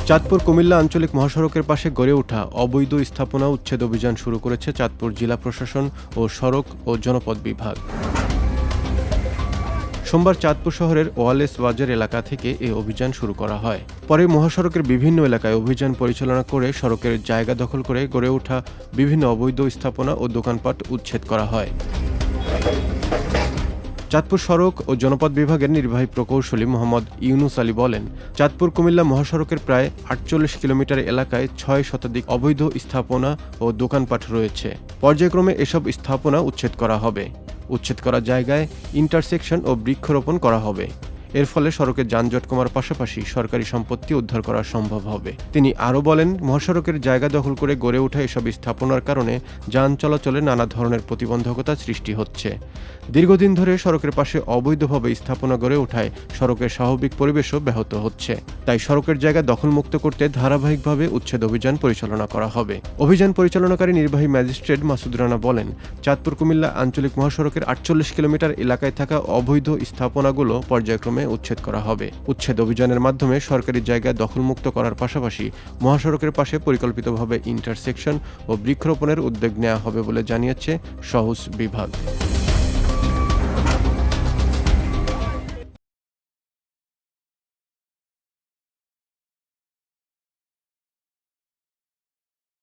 চাঁদপুর কুমিল্লা আঞ্চলিক মহাসড়কের পাশে গড়ে ওঠা অবৈধ স্থাপনা উচ্ছেদ অভিযান শুরু করেছে চাঁদপুর জেলা প্রশাসন ও সড়ক ও জনপথ বিভাগ। সোমবার চাঁদপুর শহরের ওয়ালেস বাজার এলাকা থেকে এই অভিযান শুরু করা হয়। পরে মহাসড়কের বিভিন্ন এলাকায় অভিযান পরিচালনা করে সড়কের জায়গা দখল করে গড়ে ওঠা বিভিন্ন অবৈধ স্থাপনা ও দোকানপাট উচ্ছেদ করা হয়। চাঁদপুর সড়ক ও জনপথ বিভাগের নির্বাহী প্রকৌশলী মোহাম্মদ ইউনুস আলী বলেন, চাঁদপুর কুমিল্লা মহাসড়কের প্রায় ৪৮ কিলোমিটার এলাকায় ৬ শতাধিক অবৈধ স্থাপনা ও দোকানপাট রয়েছে। পর্যায়ক্রমে এসব স্থাপনা উচ্ছেদ করা হবে। উচ্ছেদ করা জায়গায় ইন্টারসেকশন ও বৃক্ষরোপণ করা হবে। এর ফলে সড়কে যানজট কমার পাশাপাশি সরকারি সম্পত্তি উদ্ধার করা সম্ভব হবে। তিনি আরও বলেন, মহাসড়কের জায়গা দখল করে গড়ে ওঠা এসব স্থাপনার কারণে যান চলাচলে নানা ধরনের প্রতিবন্ধকতা সৃষ্টি হচ্ছে। দীর্ঘদিন ধরে সড়কের পাশে অবৈধভাবে স্থাপনা গড়ে ওঠায় সড়কের স্বাভাবিক পরিবেশও ব্যাহত হচ্ছে। তাই সড়কের জায়গা দখলমুক্ত করতে ধারাবাহিকভাবে উচ্ছেদ অভিযান পরিচালনা করা হবে। অভিযান পরিচালনাকারী নির্বাহী ম্যাজিস্ট্রেট মাসুদ রানা বলেন, চাঁদপুর কুমিল্লা আঞ্চলিক মহাসড়কের ৪৮ কিলোমিটার এলাকায় থাকা অবৈধ স্থাপনাগুলো পর্যায়ক্রমে উচ্ছেদ করা হবে। উচ্ছেদ অভিযানের মাধ্যমে সরকারি জায়গা দখলমুক্ত করার পাশাপাশি মহাসড়কের পাশে পরিকল্পিতভাবে ইন্টারসেকশন ও বৃক্ষরোপণের উদ্যোগ নেওয়া হবে বলে জানিয়েছে সহজ বিভাগ।